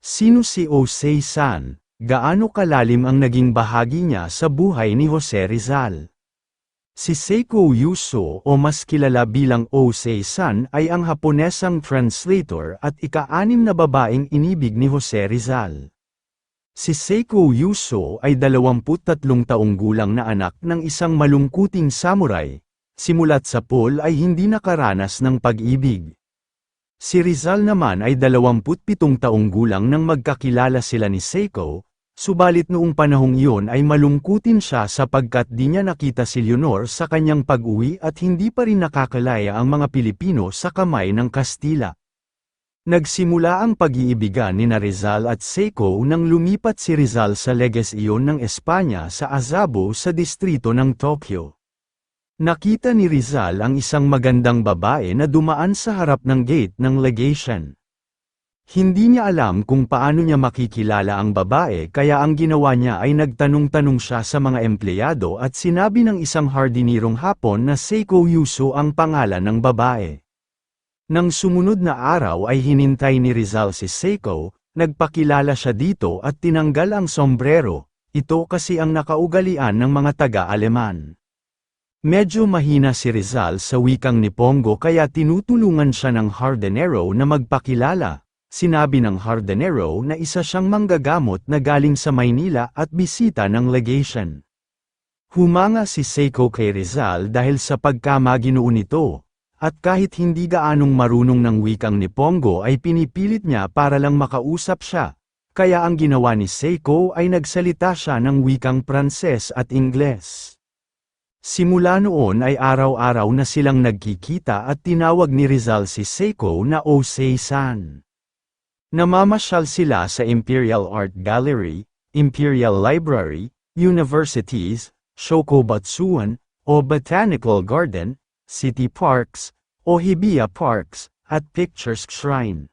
Sino si Jose San? Gaano kalalim ang naging bahagi niya sa buhay ni Jose Rizal? Si Seiko Yuso o mas kilala bilang Jose San ay ang Haponesang translator at ika-6 na babaeng inibig ni Jose Rizal. Si Seiko Yuso ay 23 taong gulang na anak ng isang malungkuting samurai. Simulat sa pool ay hindi nakaranas ng pag-ibig. Si Rizal naman ay 27 taong gulang nang magkakilala sila ni Seiko, subalit noong panahong iyon ay malungkutin siya sapagkat di niya nakita si Leonor sa kanyang pag-uwi at hindi pa rin nakakalaya ang mga Pilipino sa kamay ng Kastila. Nagsimula ang pag-iibigan ni Rizal at Seiko nang lumipat si Rizal sa Legasyon ng Espanya sa Azabo sa distrito ng Tokyo. Nakita ni Rizal ang isang magandang babae na dumaan sa harap ng gate ng legation. Hindi niya alam kung paano niya makikilala ang babae kaya ang ginawa niya ay nagtanong-tanong siya sa mga empleyado at sinabi ng isang hardinirong Hapon na Seiko Yuso ang pangalan ng babae. Nang sumunod na araw ay hinintay ni Rizal si Seiko, nagpakilala siya dito at tinanggal ang sombrero, ito kasi ang nakaugalian ng mga taga-Aleman. Medyo mahina si Rizal sa wikang Nipongo kaya tinutulungan siya ng hardinero na magpakilala. Sinabi ng hardinero na isa siyang manggagamot na galing sa Maynila at bisita ng legation. Humanga si Seiko kay Rizal dahil sa pagkamaginoon nito, at kahit hindi gaanong marunong ng wikang Nipongo ay pinipilit niya para lang makausap siya, kaya ang ginawa ni Seiko ay nagsalita siya ng wikang Pranses at Ingles. Simula noon ay araw-araw na silang nagkikita at tinawag ni Rizal si Seiko na Jose San. Namamasyal sila sa Imperial Art Gallery, Imperial Library, universities, Shokobatsuan, o Botanical Garden, City Parks, o Hibiya Parks, at Pictures Shrine.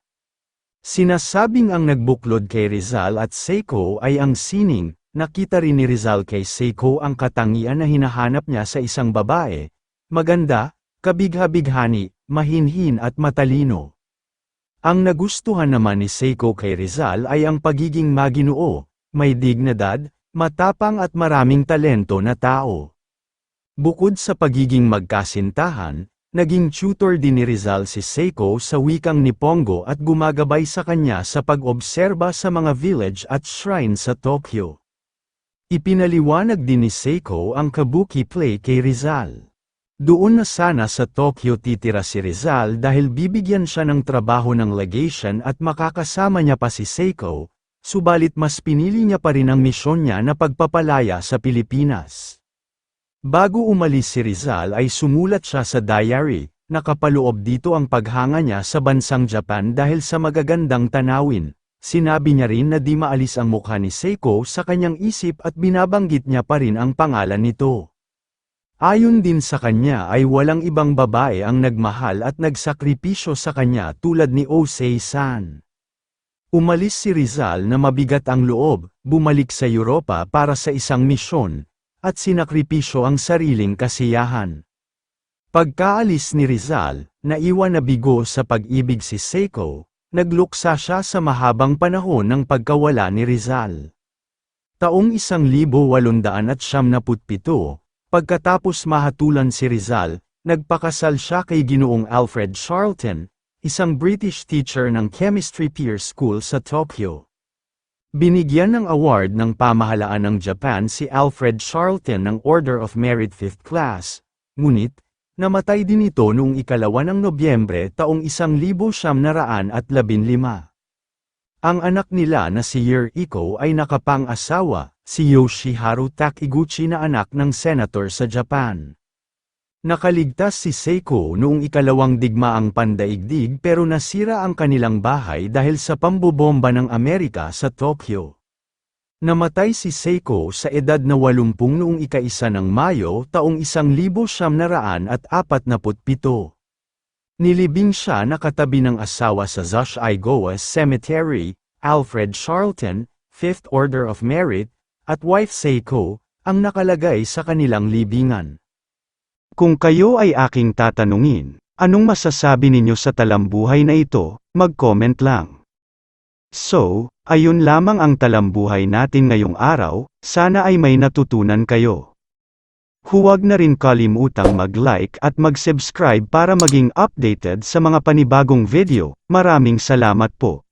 Sinasabing ang nagbuklod kay Rizal at Seiko ay ang sining. Nakita rin ni Rizal kay Seiko ang katangian na hinahanap niya sa isang babae, maganda, kabigha-bighani, mahinhin at matalino. Ang nagustuhan naman ni Seiko kay Rizal ay ang pagiging maginoo, may dignidad, matapang at maraming talento na tao. Bukod sa pagiging magkasintahan, naging tutor din ni Rizal si Seiko sa wikang Nipongo at gumagabay sa kanya sa pag-obserba sa mga village at shrine sa Tokyo. Ipinaliwanag din ni Seiko ang kabuki play kay Rizal. Doon na sana sa Tokyo titira si Rizal dahil bibigyan siya ng trabaho ng legation at makakasama niya pa si Seiko, subalit mas pinili niya pa rin ang misyon niya na pagpapalaya sa Pilipinas. Bago umalis si Rizal ay sumulat siya sa diary, nakapaloob dito ang paghanga niya sa bansang Japan dahil sa magagandang tanawin. Sinabi niya rin na di maalis ang mukha ni Seiko sa kanyang isip at binabanggit niya pa rin ang pangalan nito. Ayon din sa kanya ay walang ibang babae ang nagmahal at nagsakripisyo sa kanya tulad ni Jose San. Umalis si Rizal na mabigat ang loob, bumalik sa Europa para sa isang misyon, at sinakripisyo ang sariling kasiyahan. Pagkaalis ni Rizal, naiwan na bigo sa pag-ibig si Seiko. Nagluksa siya sa mahabang panahon ng pagkawala ni Rizal. Taong 1897, pagkatapos mahatulan si Rizal, nagpakasal siya kay Ginoong Alfred Charlton, isang British teacher ng Chemistry Peer School sa Tokyo. Binigyan ng award ng pamahalaan ng Japan si Alfred Charlton ng Order of Merit 5th Class, ngunit, namatay din ito noong 2 ng Nobyembre taong 1915. Ang anak nila na si Yuriko ay nakapang-asawa, si Yoshiharu Takiguchi na anak ng senator sa Japan. Nakaligtas si Seiko noong 2 digmaang pandaigdig pero nasira ang kanilang bahay dahil sa pambobomba ng Amerika sa Tokyo. Namatay si Seiko sa edad na 80 noong 1 ng Mayo taong 1947. Nilibing siya na katabi ng asawa sa Zush-i-Gowa Cemetery, Alfred Charlton, 5th Order of Merit, at wife Seiko, ang nakalagay sa kanilang libingan. Kung kayo ay aking tatanungin, anong masasabi ninyo sa talambuhay na ito, mag-comment lang. So, Ayun lamang ang talambuhay natin ngayong araw, sana ay may natutunan kayo. Huwag na rin kalimutang mag-like at mag-subscribe para maging updated sa mga panibagong video. Maraming salamat po.